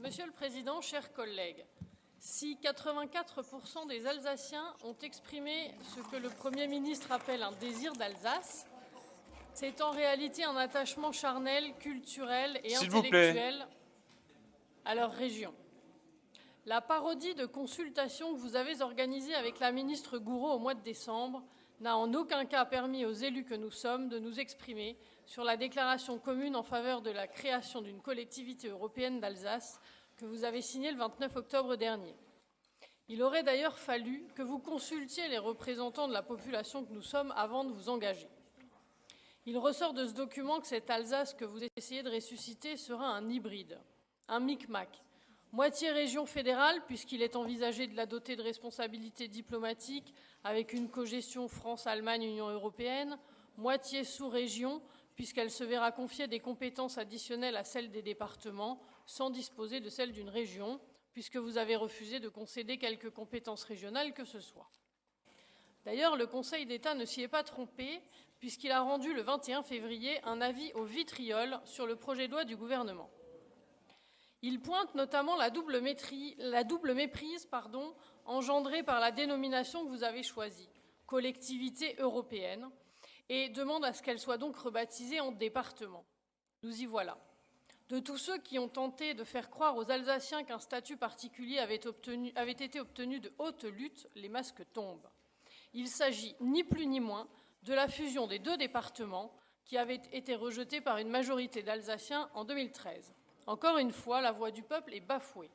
Monsieur le Président, chers collègues, si 84% des Alsaciens ont exprimé ce que le Premier ministre appelle un désir d'Alsace, c'est en réalité un attachement charnel, culturel et intellectuel à leur région. La parodie de consultation que vous avez organisée avec la ministre Gourault au mois de décembre n'a en aucun cas permis aux élus que nous sommes de nous exprimer sur la déclaration commune en faveur de la création d'une collectivité européenne d'Alsace que vous avez signée le 29 octobre dernier. Il aurait d'ailleurs fallu que vous consultiez les représentants de la population que nous sommes avant de vous engager. Il ressort de ce document que cette Alsace que vous essayez de ressusciter sera un hybride, un micmac, moitié région fédérale, puisqu'il est envisagé de la doter de responsabilités diplomatiques avec une cogestion France-Allemagne-Union européenne, moitié sous-région, puisqu'elle se verra confier des compétences additionnelles à celles des départements, sans disposer de celles d'une région, puisque vous avez refusé de concéder quelques compétences régionales que ce soit. D'ailleurs, le Conseil d'État ne s'y est pas trompé, puisqu'il a rendu le 21 février un avis au vitriol sur le projet de loi du gouvernement. Il pointe notamment la double méprise engendrée par la dénomination que vous avez choisie, collectivité européenne, et demande à ce qu'elle soit donc rebaptisée en département. Nous y voilà. De tous ceux qui ont tenté de faire croire aux Alsaciens qu'un statut particulier avait été obtenu de haute lutte, les masques tombent. Il s'agit ni plus ni moins de la fusion des deux départements qui avait été rejetée par une majorité d'Alsaciens en 2013. Encore une fois, la voix du peuple est bafouée.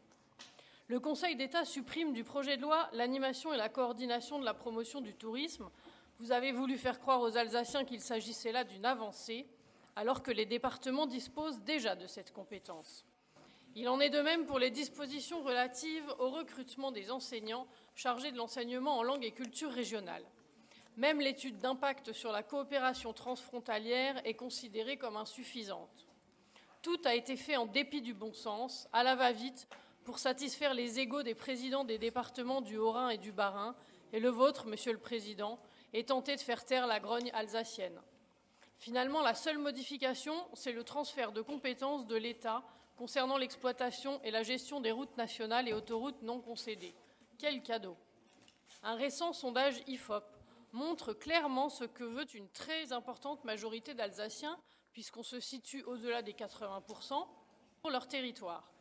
Le Conseil d'État supprime du projet de loi l'animation et la coordination de la promotion du tourisme. Vous avez voulu faire croire aux Alsaciens qu'il s'agissait là d'une avancée, alors que les départements disposent déjà de cette compétence. Il en est de même pour les dispositions relatives au recrutement des enseignants chargés de l'enseignement en langue et culture régionale. Même l'étude d'impact sur la coopération transfrontalière est considérée comme insuffisante. Tout a été fait en dépit du bon sens, à la va-vite, pour satisfaire les égos des présidents des départements du Haut-Rhin et du Bas-Rhin, et le vôtre, Monsieur le Président, est tenté de faire taire la grogne alsacienne. Finalement, la seule modification, c'est le transfert de compétences de l'État concernant l'exploitation et la gestion des routes nationales et autoroutes non concédées. Quel cadeau! Un récent sondage IFOP montre clairement ce que veut une très importante majorité d'Alsaciens, puisqu'on se situe au-delà des 80%, pour leur territoire.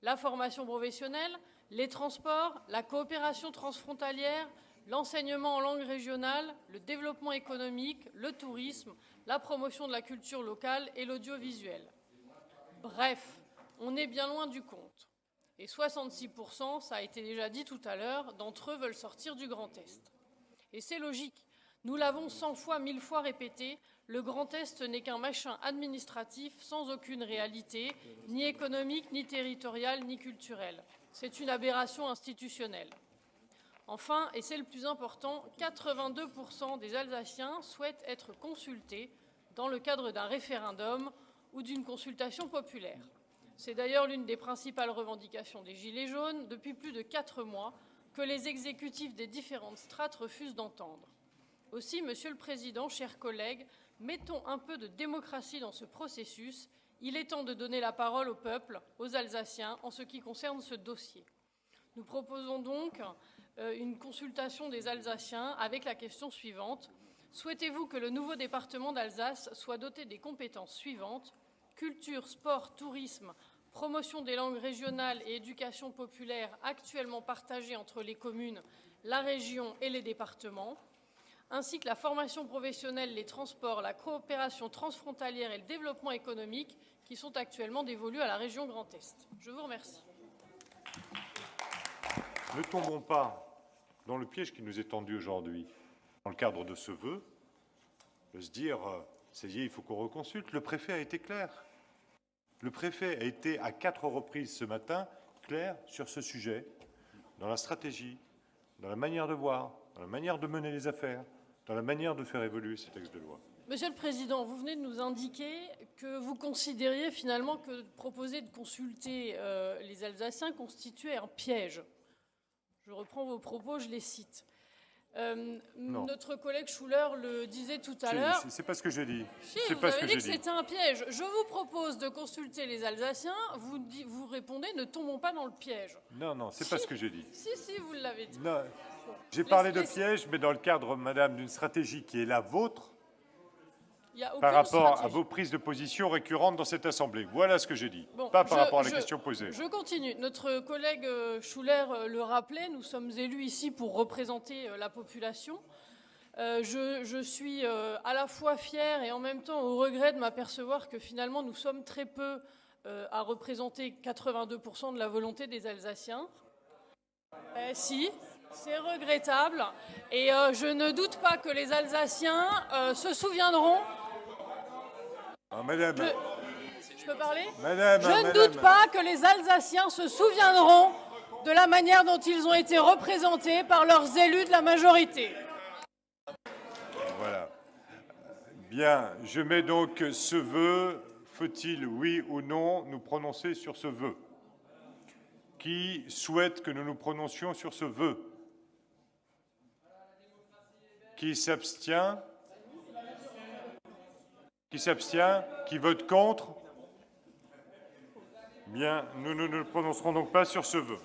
La formation professionnelle, les transports, la coopération transfrontalière, l'enseignement en langue régionale, le développement économique, le tourisme, la promotion de la culture locale et l'audiovisuel. Bref, on est bien loin du compte. Et 66%, ça a été déjà dit tout à l'heure, d'entre eux veulent sortir du Grand Est. Et c'est logique. Nous l'avons 100 fois, 1000 fois répété, le Grand Est n'est qu'un machin administratif sans aucune réalité, ni économique, ni territoriale, ni culturelle. C'est une aberration institutionnelle. Enfin, et c'est le plus important, 82% des Alsaciens souhaitent être consultés dans le cadre d'un référendum ou d'une consultation populaire. C'est d'ailleurs l'une des principales revendications des Gilets jaunes depuis plus de 4 mois que les exécutifs des différentes strates refusent d'entendre. Aussi, Monsieur le Président, chers collègues, mettons un peu de démocratie dans ce processus. Il est temps de donner la parole au peuple, aux Alsaciens, en ce qui concerne ce dossier. Nous proposons donc une consultation des Alsaciens avec la question suivante. Souhaitez-vous que le nouveau département d'Alsace soit doté des compétences suivantes : culture, sport, tourisme, promotion des langues régionales et éducation populaire actuellement partagées entre les communes, la région et les départements, ainsi que la formation professionnelle, les transports, la coopération transfrontalière et le développement économique qui sont actuellement dévolus à la région Grand Est. Je vous remercie. Ne tombons pas dans le piège qui nous est tendu aujourd'hui, dans le cadre de ce vœu, de se dire « ça y est, il faut qu'on reconsulte ». Le préfet a été clair. Le préfet a été à 4 reprises ce matin clair sur ce sujet, dans la stratégie, dans la manière de voir, dans la manière de mener les affaires, dans la manière de faire évoluer ces textes de loi. Monsieur le Président, vous venez de nous indiquer que vous considériez finalement que proposer de consulter les Alsaciens constituait un piège. Je reprends vos propos, je les cite. Non. Notre collègue Schuller le disait tout à Si, l'heure. c'est pas ce que j'ai dit. Si, C'est vous pas ce avez que dit j'ai que dit. c'était un piège. Je vous propose de consulter les Alsaciens. Vous répondez, ne tombons pas dans le piège. Non, non, c'est pas ce que j'ai dit. Si, vous l'avez dit. Non. J'ai parlé de Laisse- piège, mais dans le cadre, madame, d'une stratégie qui est la vôtre Il y a aucune par rapport à stratégie. vos prises de position récurrentes dans cette Assemblée. Voilà ce que j'ai dit, Bon, pas par rapport à la question posée. Je continue. Notre collègue Schuller le rappelait, nous sommes élus ici pour représenter la population. Je suis à la fois fière et en même temps au regret de m'apercevoir que finalement nous sommes très peu à représenter 82% de la volonté des Alsaciens. Si, c'est regrettable. Et je ne doute pas que les Alsaciens se souviendront... Ah, madame, Je peux parler ? madame, Je ne madame. doute pas que les Alsaciens se souviendront de la manière dont ils ont été représentés par leurs élus de la majorité. Voilà. Bien, je mets donc ce vœu. Faut-il, oui ou non, nous prononcer sur ce vœu? Qui souhaite que nous nous prononcions sur ce vœu? Qui s'abstient? Qui s'abstient? Qui vote contre? Bien, nous ne nous prononcerons donc pas sur ce vœu.